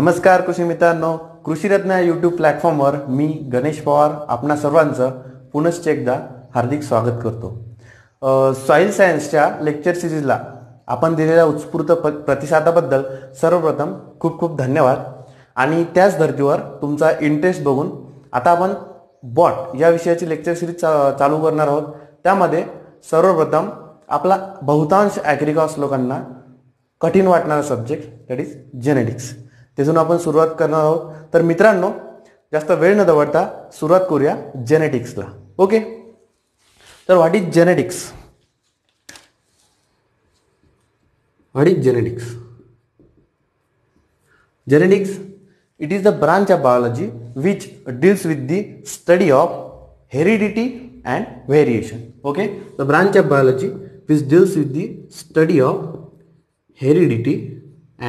नमस्कार कृषी मित्रांनो, कृषीरत्न या यूट्यूब प्लॅटफॉर्मवर मी गणेश पवार आपणा सर्वांचं पुनश्च एकदा हार्दिक स्वागत करतो। सॉइल सायन्सच्या लेक्चर सिरीजला आपण दिलेल्या उत्स्फूर्त प्रतिसादाबद्दल सर्वप्रथम खूप खूप धन्यवाद। आणि त्याच धर्तीवर तुमचा इंटरेस्ट बघून आता आपण बॉट या विषयाची लेक्चर सिरीज चालू करणार आहोत। त्यामध्ये सर्वप्रथम आपला बहुतांश ॲग्रिकॉस लोकांना कठीण वाटणारा सब्जेक्ट दॅट इज जेनेटिक्स, त्यातून आपण सुरुवात करणार आहोत। तर मित्रांनो, जास्त वेळ न दवडता सुरुवात करूया जेनेटिक्सला। ओके, तर what is genetics? What is genetics? Genetics, it is the branch of biology which deals with the study of heredity and variation. Okay, the branch of biology which deals with the study of heredity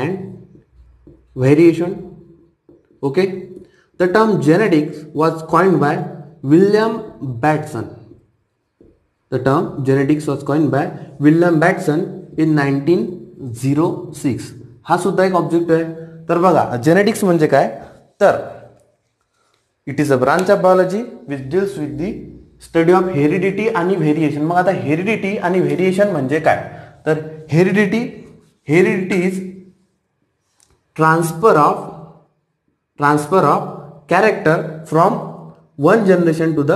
and variation. Okay, the term genetics was coined by William Batson. The term genetics was coined by William Batson in 1906. हा सुद्धा एक object आहे। तर बघा, genetics म्हणजे काय? तर it is a branch of biology which deals with the study of heredity आणि व्हेरिएशन। मग आता हेरिडिटी आणि व्हेरिएशन म्हणजे काय? तर heredity is transfer of character from one generation to the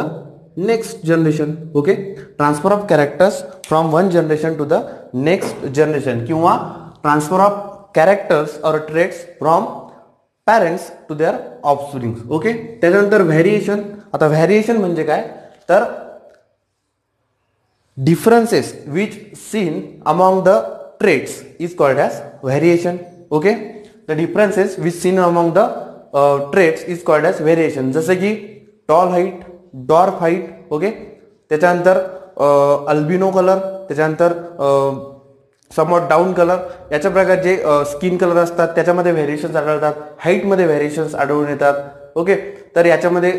next generation. Okay, transfer of characters from one generation to the next generation, किंवा transfer of characters और traits from parents to their offsprings. Okay, त्यानंतर variation. आता variation म्हणजे काय? तर differences which seen among the traits is called as variation. Okay, the differences which seen among the traits is called as variation. जसे की tall height, dwarf height, okay, त्याच्यानंतर albino colour, त्याच्यानंतर somewhat down colour, याच्या प्रकारचे skin colour असतात, त्याच्यामध्ये variations आढळतात। हाईटमध्ये variations आढळून येतात। ओके, तर याच्यामध्ये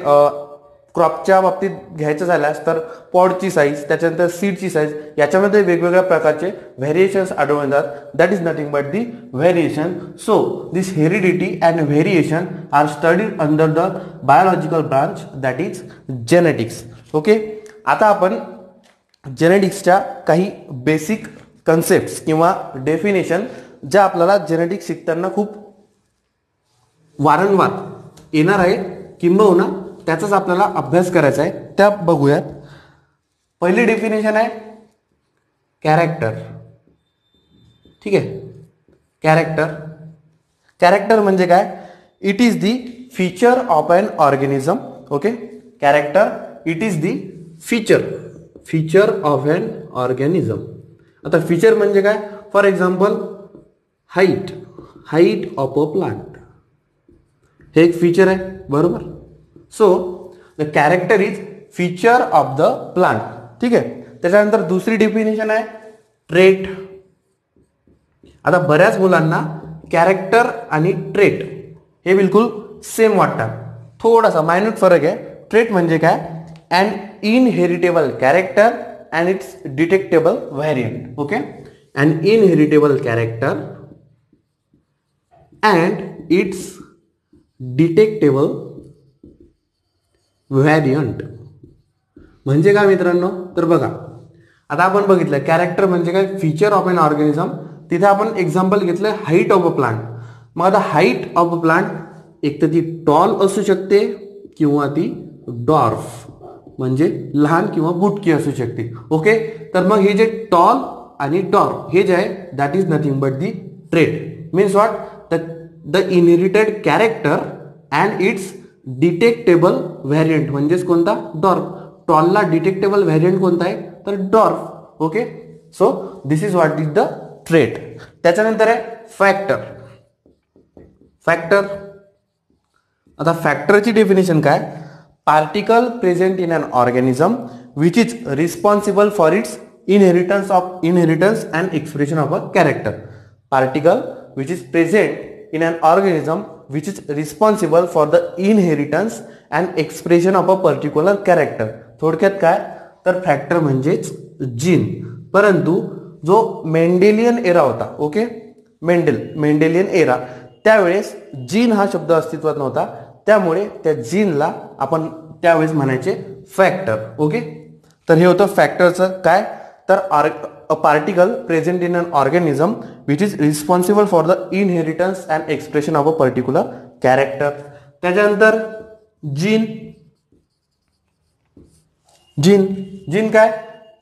क्रॉपच्या बाबतीत घ्यायचं झाल्यास तर पॉडची साईज, त्याच्यानंतर सीडची साईज, याच्यामध्ये वेगवेगळ्या प्रकारचे व्हेरिएशन्स आढळून येतात। That is nothing but the variation. So this heredity and variation are studied under the biological branch that is genetics. Okay, आता आपण जेनेटिक्सच्या काही बेसिक कन्सेप्ट किंवा डेफिनेशन ज्या आपल्याला जेनेटिक्स शिकताना खूप वारंवार येणार आहे, किंबहुना त्याचाच आपल्याला अभ्यास करायचा आहे, त्या बघूयात। पहिली डेफिनेशन आहे कॅरेक्टर। ठीक आहे, कॅरेक्टर म्हणजे काय? It is the feature of an organism. Okay, character it is the feature of an organism. आता फीचर म्हणजे काय? For example height of a plant, हे एक फीचर आहे, बरोबर? So the character is feature of the plant. ठीक आहे, त्याच्यानंतर दुसरी डेफिनेशन आहे ट्रेट। आता बऱ्याच मुलांना कॅरेक्टर आणि ट्रेट हे बिलकुल सेम वाटतात, थोडासा मायन्यूट फरक आहे। ट्रेट म्हणजे काय? An inheritable character and its detectable variant. Okay, an inheritable character and its detectable variant म्हणजे काय मित्रांनो? तर बघा, आता आपण बघितलं कॅरेक्टर म्हणजे काय? Feature of an organism. तिथे आपण एक्झाम्पल घेतलं हाईट ऑफ अ प्लांट। मग आता हाईट ऑफ अ प्लांट एक तर ती टॉल असू शकते किंवा ती डॉर्फ म्हणजे लहान किंवा बुटकी असू शकते। ओके, तर मग हे जे टॉल आणि डॉर्फ हे जे आहे that is nothing but the trait. Means what? The inherited character and it's detectable variant म्हणजेच कोणता? डॉर्फ। टॉलला डिटेक्टेबल व्हेरियंट कोणता आहे? तर dwarf. Okay, so this is what is the trait. त्याच्यानंतर आहे फॅक्टर। आता फॅक्टरची डेफिनेशन काय? Particle present in an organism which is responsible for its inheritance and expression of a character. Particle which is present in an organism which is responsible for the inheritance and expression of a particular character. थोडक्यात काय? तर factor म्हणजेच gene. परंतु जो Mendelian era होता, okay, Mendelian era, त्यावेळेस gene हा शब्द अस्तित्वात नव्हता, त्यामुळे त्या जीनला आपण त्यावेळेस म्हणायचे फॅक्टर. ओके, तर हे होतं फॅक्टरचं काय, तर a particle present in an organism which is responsible for the inheritance and expression of a particular character. त्याच्यानंतर जीन. जीन जीन काय,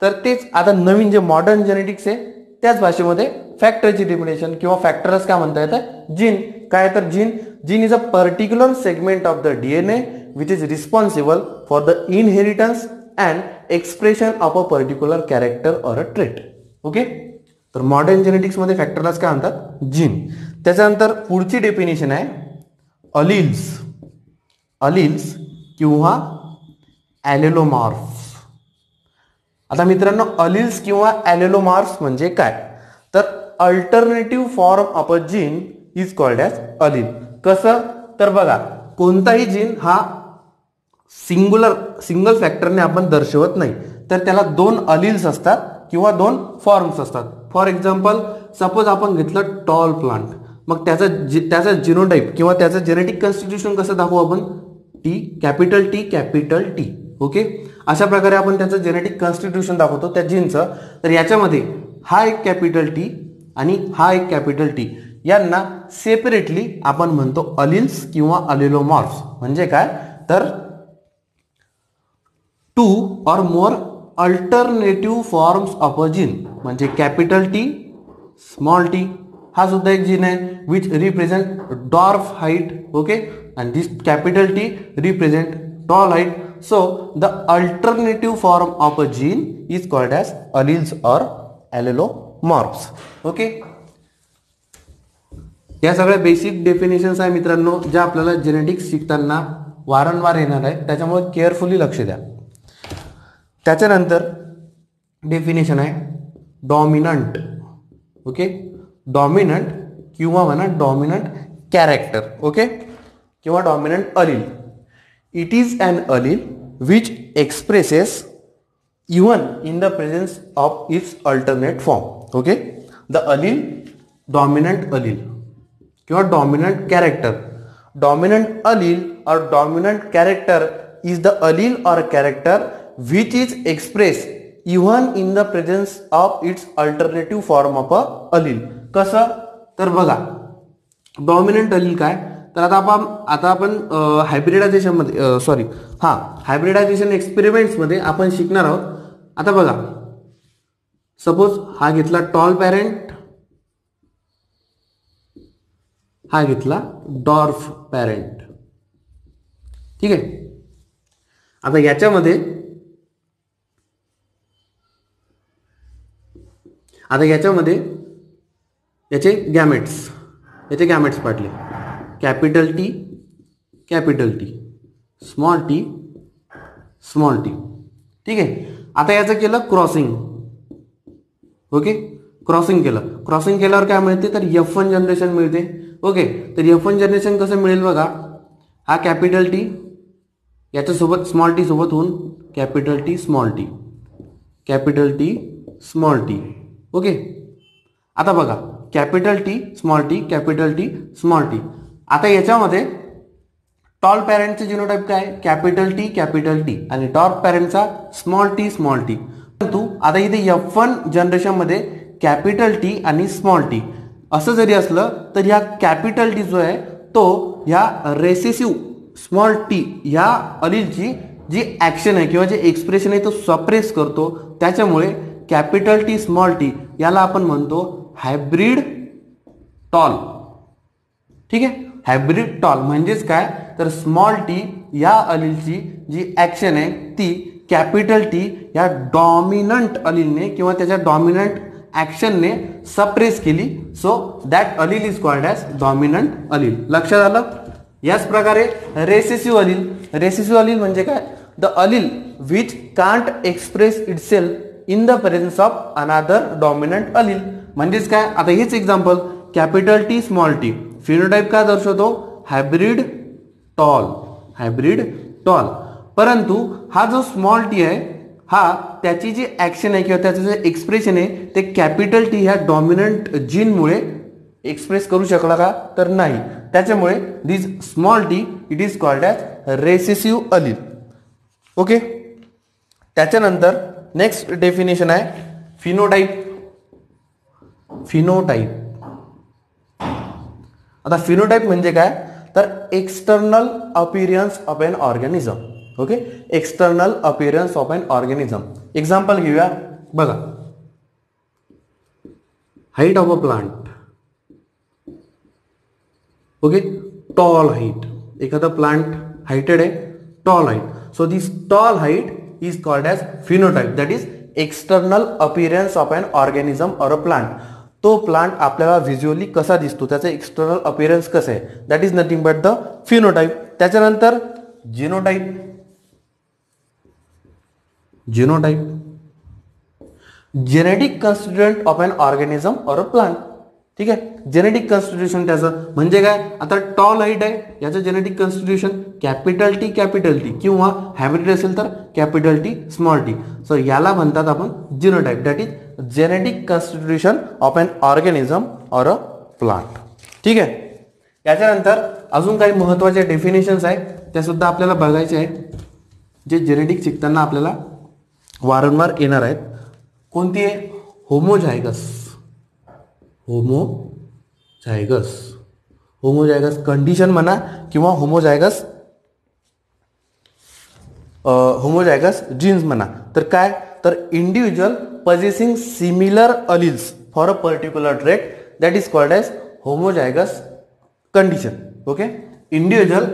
तर तेच आता नवीन जे मॉडर्न जेनेटिक्स आहे त्याच भाषेमध्ये फॅक्टरची डेफिनेशन किंवा फॅक्टरच काय म्हणता येतं, जीन. काय तर gene is a particular segment of the DNA which is responsible for the inheritance and expression of a particular character or a trait. Okay, तर मॉडर्न जेनेटिक्स मध्ये फॅक्टरलाच काय म्हणतात, जीन. त्याच्यानंतर पुढची डेफिनेशन आहे अलिल्स. अलिल्स किंवा ॲलेलोमॉर्फ्स. आता मित्रांनो, अलिल्स किंवा ॲलेलोमॉर्फ्स म्हणजे काय, तर alternative form of a gene is called as allele. कसं, तर बघा, कोणताही जीन हा सिंगल फॅक्टरने आपण दर्शवत नाही, तर त्याला दोन अलिल्स असतात किंवा दोन फॉर्म्स असतात. फॉर एक्झाम्पल, सपोज आपण घेतलं टॉल प्लांट, मग त्याचा जिनोटाइप किंवा त्याचं जेनेटिक कॉन्स्टिट्यूशन कसं दाखवू आपण, टी कॅपिटल टी. ओके, अशा प्रकारे आपण त्याचं जेनेटिक कॉन्स्टिट्यूशन दाखवतो त्या जीनचं. तर याच्यामध्ये हा एक कॅपिटल टी आणि हा एक कॅपिटल टी, यांना सेपरेटली आपण म्हणतो अलिल्स किंवा अलिलोमॉर्फ्स. म्हणजे काय, तर two or more alternative forms of a gene. म्हणजे कॅपिटल टी, स्मॉल टी हा सुद्धा एक जीन आहे which represent dwarf height. Okay, and this capital T represent tall height. So the alternative form of a gene is called as alleles or allelomorphs. Okay, या सगळ्या basic definitions आहे मित्रांनो, ज्या आपल्याला जेनेटिक्स शिकताना वारंवार येणार आहे, त्याच्यामुळे केअरफुली लक्ष द्या. त्याच्यानंतर डेफिनेशन आहे डॉमिनंट. ओके, डॉमिनंट किंवा म्हणा डॉमिनंट कॅरेक्टर. ओके, किंवा dominant allele. It is an allele which expresses even in the presence of its alternate form. Okay, the allele, dominant allele किंवा dominant character. Dominant allele or dominant character is the allele or character which is express even in the presence of its alternative form of a allele. कसं, तर बघा, dominant अलील काय, तर आता आपण hybridisation मध्ये hybridisation experiments मध्ये आपण शिकणार आहोत. आता बघा, सपोज हा घेतला टॉल पॅरेंट, हा घेतला डॉर्फ पॅरेंट. ठीक आहे, आता याच्यामध्ये याचे गॅमेट्स पाडले, कॅपिटल टी, स्मॉल टी. ठीक आहे, आता याचं केलं क्रॉसिंग. ओके, क्रॉसिंग केल्यावर काय मिळते, तर F1 जनरेशन मिळते. ओके, तर F1 जनरेशन कसं मिळेल बघा, हा कॅपिटल टी याच्यासोबत स्मॉल टी सोबत होऊन capital T small T. Okay, आता बघा, कॅपिटल टी स्मॉल टी. आता याच्यामध्ये टॉल पॅरेंटचे जिनोटाइप काय, कॅपिटल टी आणि डॉर्फ पॅरेंटचा स्मॉल टी. परंतु आता इथे F1 जनरेशन मध्ये कॅपिटल टी आणि स्मॉल टी असं जरी असलं तर ह्या कॅपिटल टी जो आहे तो ह्या रेसेसिव्ह स्मॉल टी ह्या अलीलची जी ऍक्शन आहे किंवा जे एक्सप्रेशन आहे तो सप्रेस करतो. त्याच्यामुळे कॅपिटल टी स्मॉल टी याला आपण म्हणतो हायब्रिड टॉल. ठीक आहे, हायब्रिड टॉल म्हणजेच काय, तर स्मॉल टी या अलीलची जी ऍक्शन आहे ती कॅपिटल टी या डॉमिनंट अलीलने किंवा त्याच्या डॉमिनंट ऍक्शनने सप्रेस केली. So that allele is called as dominant allele. लक्षात आलं. याच प्रकारे रेसेसिव्ह अलील म्हणजे काय, the allele which can't express itself in the presence of another dominant allele. म्हणजेच काय, आता हेच example, capital T small T phenotype काय दर्शवतो, हायब्रिड टॉल. परंतु हा जो स्मॉल टी आहे हा त्याची जी ऍक्शन आहे किंवा त्याचं जे एक्सप्रेशन आहे ते कॅपिटल टी ह्या डॉमिनंट जीनमुळे एक्सप्रेस करू शकला का, तर नाही. त्याच्यामुळे this small T it is called as recessive allele. Okay. त्याच्यानंतर नेक्स्ट डेफिनेशन आहे फिनोटाईप. फिनोटाईप. आता फिनोटाईप म्हणजे काय तर external appearance of an organism. Okay. External appearance of an organism. Example घेऊया. बघा, height of a plant. Okay. Tall height. एखादा plant heighted आहे, tall height. So this tall height is called as phenotype, that is external appearance of an organism or a plant. तो plant आपल्याला visually कसा दिसतो, त्याचा external appearance कसं आहे, that is nothing but the phenotype. त्याच्यानंतर genotype. Genotype genetic constituent of an organism or a plant. ठीक आहे. जेनेटिक कन्स्टिट्यूशन त्याचं म्हणजे काय, आता टॉल हाईट आहे, याचं जेनेटिक कन्स्टिट्यूशन कॅपिटल टी किंवा हायब्रिड असेल तर capital T small T. So याला म्हणतात आपण genotype, that is genetic constitution of an organism or a plant. ठीक आहे. याच्यानंतर अजून काही महत्वाचे डेफिनेशन्स आहेत, त्या सुद्धा आपल्याला बघायचे आहे, जे जेनेटिक शिकताना आपल्याला वारंवार येणार आहेत. कोणती आहे? होमोझायगस. होमोझायगस. होमोझायगस कंडिशन म्हणा किंवा होमोझायगस जीन्स म्हणा. तर काय तर individual possessing similar alleles for a particular trait, that is called as homozygous condition. Okay. Individual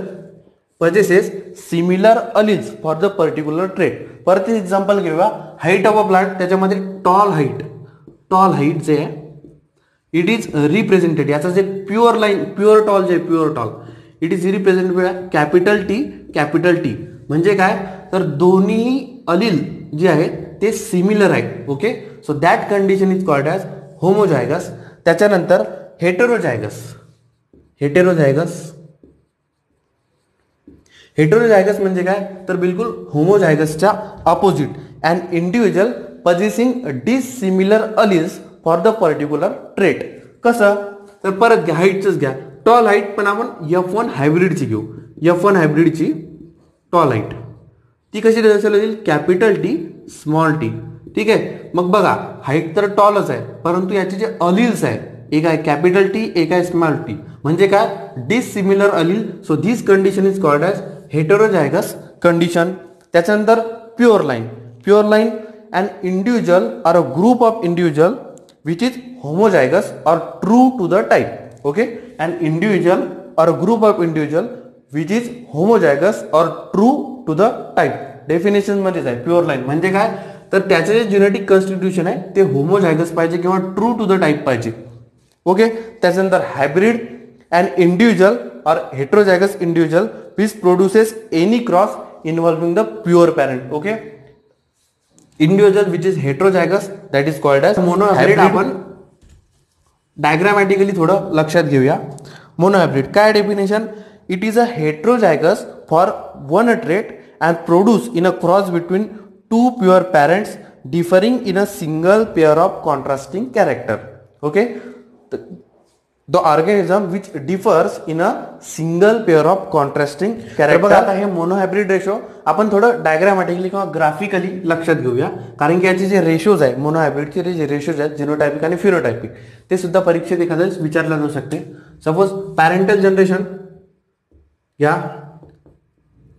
possesses similar alleles for the particular trait. परत एक्झाम्पल घेऊया. हाईट ऑफ अ प्लांट, त्याच्यामध्ये tall height जे आहे it is represented, याचा जे pure line, pure tall जे pure tall it is represented capital T. म्हणजे काय तर दोन्ही अलील जे आहेत ते सिमिलर आहेत. Okay. So that condition is called as homozygous. त्याच्यानंतर हेटेरोझायगस. हेटेरोझायगस म्हणजे काय तर बिलकुल होमोझायगसच्या opposite, and individual possessing dissimilar alleles for the particular trait. कसं तर परत घ्या, हाईटच घ्या. टॉल हाईट पण आपण F1 हायब्रिडची घेऊ. F1 हायब्रिडची टॉल हाईट ती कशी दर्शवली? Capital T small T. ठीक आहे. मग बघा, हाईट तर टॉलच आहे, परंतु याचे जे अलिल्स आहे, एक आहे कॅपिटल टी, एक आहे स्मॉल टी. म्हणजे काय dissimilar allele. So this condition is called as heterozygous condition. त्याच्यानंतर pure line and individual are a group of individual which is homozygous or true to the type. Okay. An individual or a group of individual which is homozygous or true to the type. Definition मध्येच आहे. Pure line म्हणजे काय तर त्याचे जे genetic constitution आहे ते homozygous पाहिजे किंवा ट्रू टू द टाईप पाहिजे. ओके. त्याच्यानंतर hybrid and individual or heterozygous individual which produces any cross involving the pure parent. Okay. Individual which is heterozygous that is called as monohybrid. आपण diagrammatically थोडं लक्षात घेऊया. Monohybrid काय definition? It is a heterozygous for one trait and produce in a cross between two pure parents differing in a single pair of contrasting character. Okay. The organism which differs in a single pair of contrasting character. बघा, आता हे monohybrid ratio आपण थोडं diagrammatically किंवा graphically लक्षात घेऊया, कारण की याचे जे रेशोज आहे, मोनोहायब्रिडचे जे रेशोज आहेत, जिनोटायपिक आणि फिनोटायपिक, ते सुद्धा परीक्षेत एखाद्याच विचारला जाऊ शकते. सपोज पॅरेंटल जनरेशन या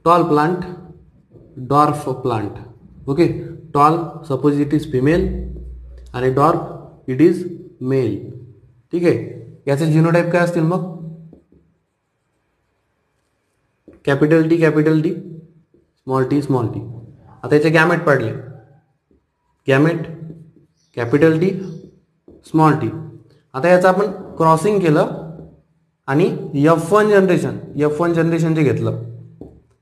tall plant, dwarf plant. Okay. Tall suppose it is female आणि डॉर्फ इट इज मेल. ठीक आहे. याचे जिनोटाईप काय असतील मग? Capital T small T. आता याचे गॅमेट पडले, gamete capital T small T. आता याचं आपण क्रॉसिंग केलं आणि F1 जनरेशन जे घेतलं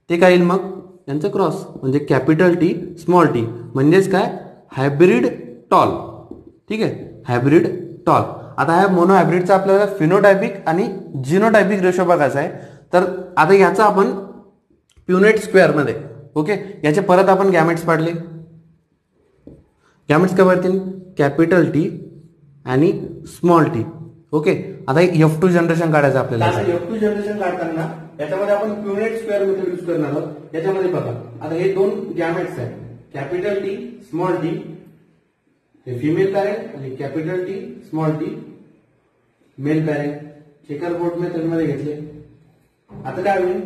ते काय येईल मग? यांचं क्रॉस म्हणजे कॅपिटल टी स्मॉल टी, म्हणजेच काय हायब्रिड टॉल. ठीक आहे. Hybrid tall. आता ह्या मोनोहायब्रिडचा आपल्याला फिनोटायपिक आणि जिनोटायपिक रेशो बघायचा आहे. तर आता याचा आपण प्युनेट स्क्वेअर मध्ये. ओके. याचे परत आपण गॅमेट्स पाडले. गॅमेट्स काय पडतील? कॅपिटल टी आणि स्मॉल टी. ओके, आता F2 जनरेशन काढायचं आपल्याला. F2 जनरेशन काढताना याच्यामध्ये आपण प्युनेट स्क्वेअर मेथड यूज करणार आहोत. याच्यामध्ये बघा, आता हे दोन गॅमेट्स आहेत, कॅपिटल टी स्मॉल टी, हे फिमेल पॅरेंट, आणि capital T small T male parent. Checker board method मध्ये घेतले. आता काय होईल,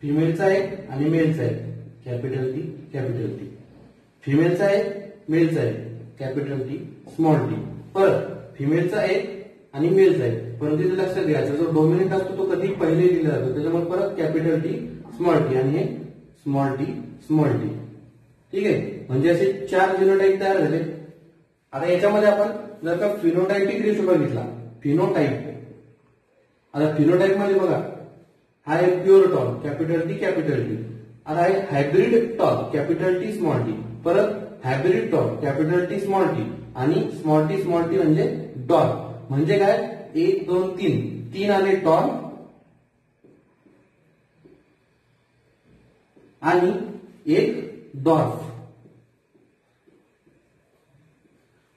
फिमेलचा एक आणि मेलचा एक, कॅपिटल टी कॅपिटल टी, फिमेलचा एक मेलचा एक, कॅपिटल टी स्मॉल टी, परत फिमेलचा एक आणि मेलचा एक. परंतु इथे लक्षात घ्यायचं, जो डोमिनेंट असतो तो कधी पहिले दिला जातो, त्याच्यामुळे परत कॅपिटल टी स्मॉल टी आणि हे स्मॉल टी स्मॉल टी. ठीक आहे, म्हणजे असे 4 जिनोटाइप तयार झाले. आता याच्यामध्ये आपण जर का फिनोटाइपिक रेशो बघितला, फिनोटाइप, आता फिनोटाइप मध्ये बघा, हा आहे pure tall, capital T capital T. आता आहे hybrid tall, capital T small T, परत hybrid tall, capital T small T, आणि स्मॉल टी म्हणजे डॉल. म्हणजे काय, 1 2 3, 3 आले टॉल आणि 1 डॉर्फ.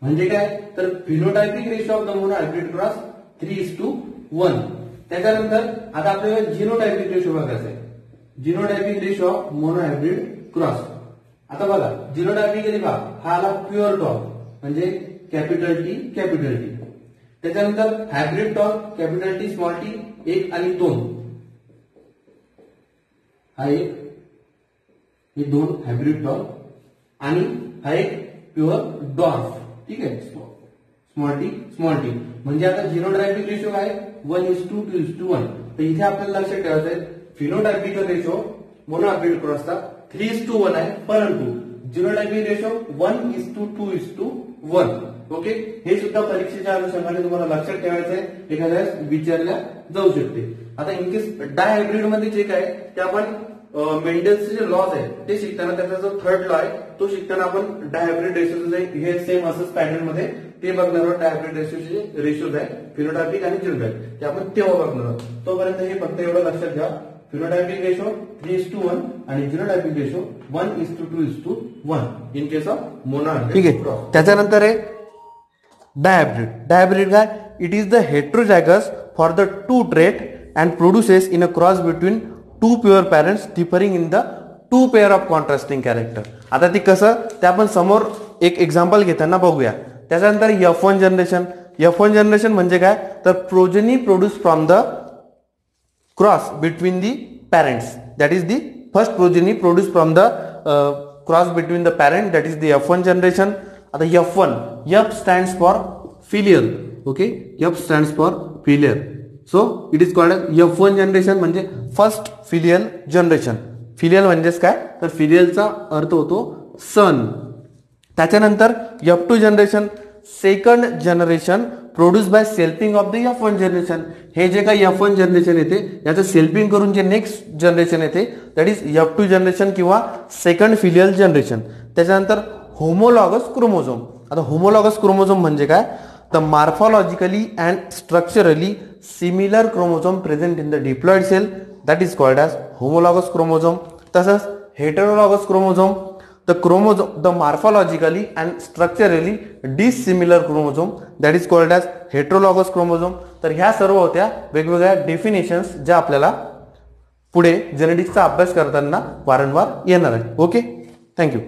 म्हणजे काय, तर phenotypic ratio of the monohybrid cross 3:1. त्याच्यानंतर आता आपल्याला जिनोटाइपिक रेशो बघायचा आहे, genotypic ratio of monohybrid cross. आता बघा, जिनोटाइपिक कधी बघा, हा आला प्युअर टॉल म्हणजे कॅपिटल टी कॅपिटल टी. त्याच्यानंतर hybrid tall, capital T small T 1 आणि 2, हा एक, हे 2 हायब्रिड टॉल, आणि हा एक प्युअर डॉर्फ. ठीक आहे, स्मॉल टी स्मॉल टी. म्हणजे आता जिनोटाइपिक रेशो काय, 1:2:1. तर इथे आपल्याला लक्षात ठेवायचं आहे, फिनोटाइपिकल रेशो मोनो हायब्रिड क्रॉसचा 3:1 आहे, परंतु जिनोटाइपिक रेशो 1:2:1. ओके, हे सुद्धा परीक्षेच्या अनुषंगाने तुम्हाला लक्षात ठेवायचं आहे, एखाद्या विचारल्या जाऊ शकते. आता इन केस डायहायब्रिड मध्ये जे काय ते आपण मेंडलचे जे लॉज आहे ते शिकताना, त्याचा जो थर्ड लॉ आहे तो शिकताना आपण डायहायब्रिड रेशोचे हे सेम असंच पॅटर्न मध्ये ते बघणार आहोत. डायहायब्रिड रेशोचे रेशोज आहे फिनोटाइपिक आणि जिनोटाइपिक, ते आपण तेव्हा बघणार आहोत. तोपर्यंत हे फक्त एवढं लक्षात घ्या, फिनोटाइपिक रेशो 3:1 आणि genotypic ratio 1:2:1 in case of monohybrid. ठीक आहे, त्याच्यानंतर आहे डायहायब्रिड. डायहायब्रिड काय, it is the heterozygous for the 2 trait and produces in a cross between 2 pure parents differing in the 2 pair of contrasting character. आता ती कसं ते आपण समोर एक एक्झाम्पल घेताना बघूया. त्याच्यानंतर F1 जनरेशन. F1 जनरेशन म्हणजे काय, तर progeny produce from the cross between the parents, that is the first progeny produce from the cross between the parent, that is the F1 generation. आता F1, F stands for filial. Okay, F stands for filial. So it is called F1 generation म्हणजे first filial generation. Filial म्हणजेच काय, तर फिलियलचा अर्थ होतो सन. त्याच्यानंतर F2 generation, second generation produce by selfing of the F1 generation. हे जे काही F1 जनरेशन येते याचं सेल्फिंग करून जे नेक्स्ट जनरेशन येते दॅट इज F2 जनरेशन किंवा सेकंड फिलियल जनरेशन. त्याच्यानंतर होमोलॉगस क्रोमोझोम. आता होमोलॉगस क्रोमोझोम म्हणजे काय, the morphologically and structurally similar chromosome present in the diploid cell, that is called as homologous chromosome. तसंच heterologous chromosome, the morphologically and structurally dissimilar chromosome, that is called as heterologous chromosome. तर ह्या सर्व होत्या वेगवेगळ्या definitions ज्या आपल्याला पुढे जेनेटिक्सचा अभ्यास करताना वारंवार येणार आहे. Okay, thank you.